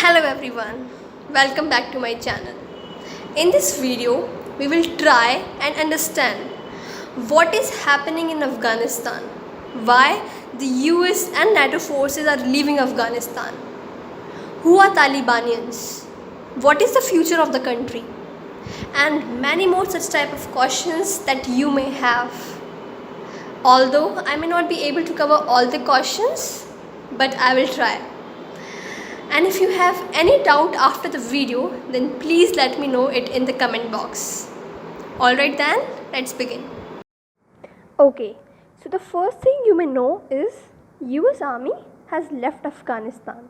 Hello everyone, welcome back to my channel. In this video, we will try and understand what is happening in Afghanistan, why the US and NATO forces are leaving Afghanistan, who are Talibanians, what is the future of the country, and many more such type of questions that you may have. Although I may not be able to cover all the questions, but I will try. And if you have any doubt after the video, then please let me know it in the comment box. Alright then, let's begin. Okay, so the first thing you may know is US Army has left Afghanistan.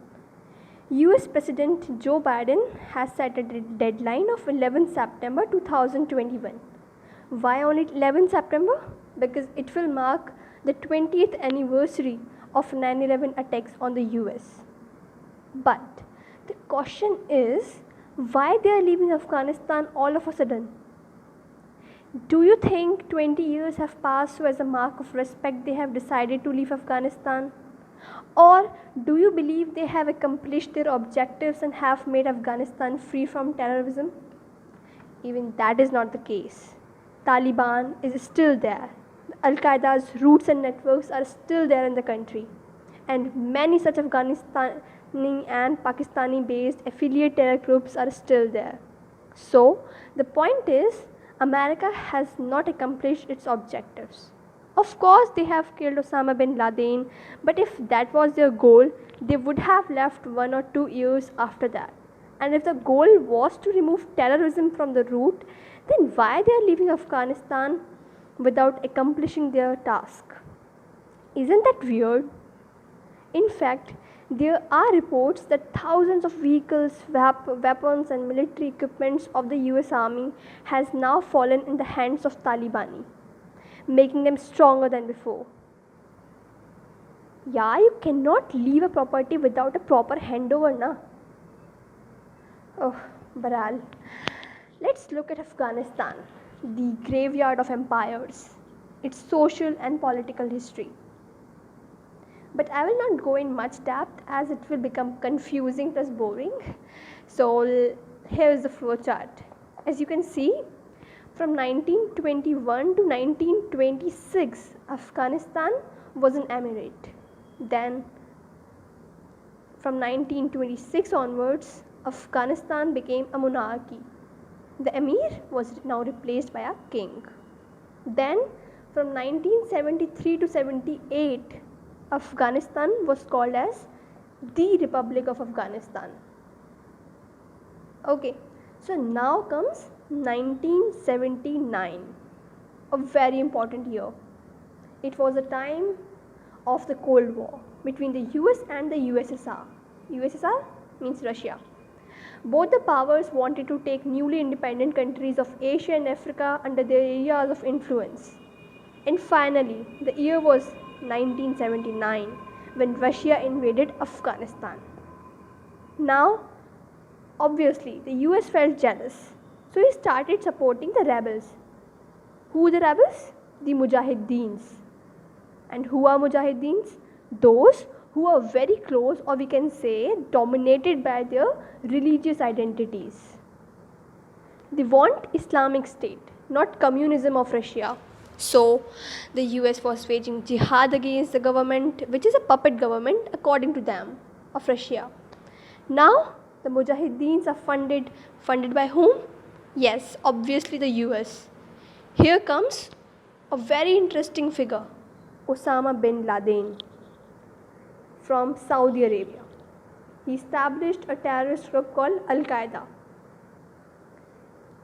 US President Joe Biden has set a deadline of 11 September 2021. Why only 11 September? Because it will mark the 20th anniversary of 9/11 attacks on the US. But the question is, why they are leaving Afghanistan all of a sudden? Do you think 20 years have passed, so as a mark of respect they have decided to leave Afghanistan? Or do you believe they have accomplished their objectives and have made Afghanistan free from terrorism? Even that is not the case. Taliban is still there. Al-Qaeda's roots and networks are still there in the country. And many such Afghanistani and Pakistani based affiliate terror groups are still there. So the point is, America has not accomplished its objectives. Of course they have killed Osama bin Laden, but if that was their goal, they would have left 1 or 2 years after that. And if the goal was to remove terrorism from the root, then why they are leaving Afghanistan without accomplishing their task? Isn't that weird? In fact, there are reports that thousands of vehicles, weapons and military equipments of the US Army has now fallen in the hands of Taliban, making them stronger than before. Yeah, you cannot leave a property without a proper handover, na? Oh, Baral. Let's look at Afghanistan, the graveyard of empires, its social and political history. But I will not go in much depth as it will become confusing plus boring. So here is the flow chart. As you can see, from 1921 to 1926, Afghanistan was an emirate. Then from 1926 onwards, Afghanistan became a monarchy. The emir was now replaced by a king. Then from 1973 to 78, Afghanistan was called as the Republic of Afghanistan. Okay, so now comes 1979, a very important year. It was a time of the Cold War between the US and the USSR. USSR means Russia. Both the powers wanted to take newly independent countries of Asia and Africa under their areas of influence. And finally, the year was 1979, when Russia invaded Afghanistan. Now, obviously, the US felt jealous, so he started supporting the rebels. Who are the rebels? The Mujahideen. And who are Mujahideen? Those who are very close, or we can say dominated by their religious identities. They want Islamic State, not communism of Russia. So the US was waging jihad against the government, which is a puppet government according to them, of Russia. Now the Mujahideens are funded by whom? Yes, obviously the US. Here comes a very interesting figure, Osama bin Laden from Saudi Arabia. He established a terrorist group called Al-Qaeda.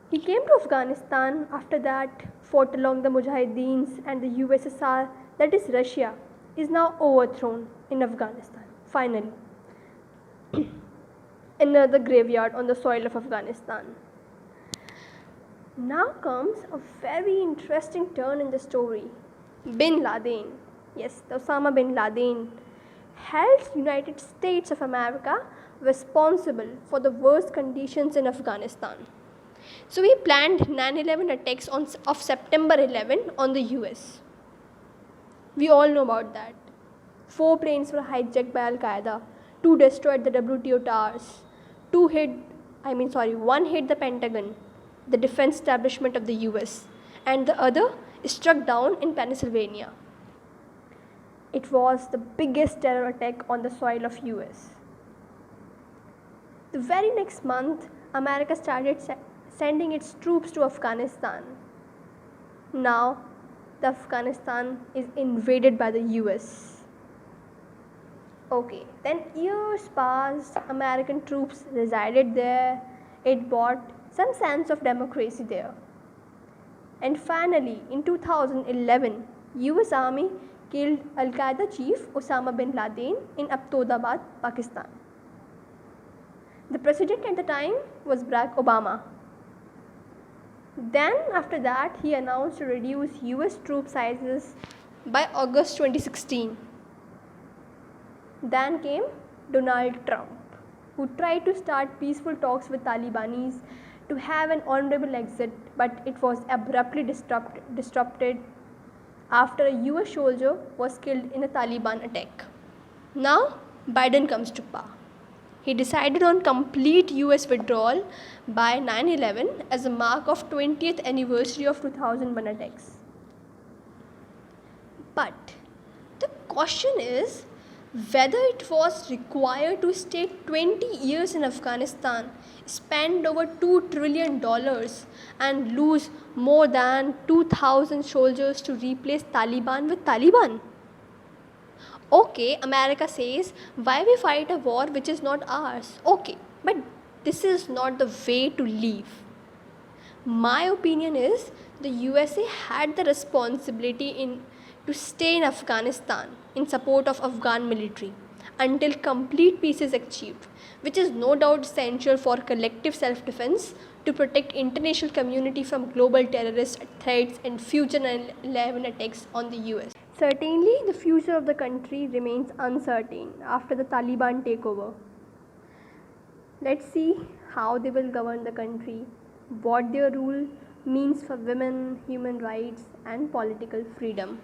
He came to Afghanistan, after that fought along the Mujahideens, and the USSR, that is Russia, is now overthrown in Afghanistan, finally. Another graveyard on the soil of Afghanistan. Now comes a very interesting turn in the story. Bin Laden, yes, the Osama bin Laden, held United States of America responsible for the worst conditions in Afghanistan. So he planned 9/11 attacks of September 11 on the US. We all know about that. 4 planes were hijacked by Al-Qaeda. 2 destroyed the WTO towers. one hit the Pentagon, the defense establishment of the US, and the other struck down in Pennsylvania. It was the biggest terror attack on the soil of US. The very next month, America started sending its troops to Afghanistan. Now, the Afghanistan is invaded by the US. Okay, then years passed, American troops resided there. It brought some sense of democracy there. And finally, in 2011, US Army killed Al-Qaeda chief Osama bin Laden in Abbottabad, Pakistan. The president at the time was Barack Obama. Then after that, he announced to reduce US troop sizes by August 2016. Then came Donald Trump, who tried to start peaceful talks with Talibanis to have an honorable exit, but it was abruptly disrupted after a US soldier was killed in a Taliban attack. Now, Biden comes to power. He decided on complete US withdrawal by 9/11 as a mark of 20th anniversary of 2001 attacks. But the question is whether it was required to stay 20 years in Afghanistan, spend over $2 trillion and lose more than 2,000 soldiers to replace Taliban with Taliban. Okay, America says, why we fight a war which is not ours? Okay, but this is not the way to live. My opinion is the USA had the responsibility to stay in Afghanistan in support of Afghan military until complete peace is achieved, which is no doubt essential for collective self-defense to protect international community from global terrorist threats and future 9/11 attacks on the US. Certainly, the future of the country remains uncertain after the Taliban takeover. Let's see how they will govern the country, what their rule means for women, human rights, and political freedom.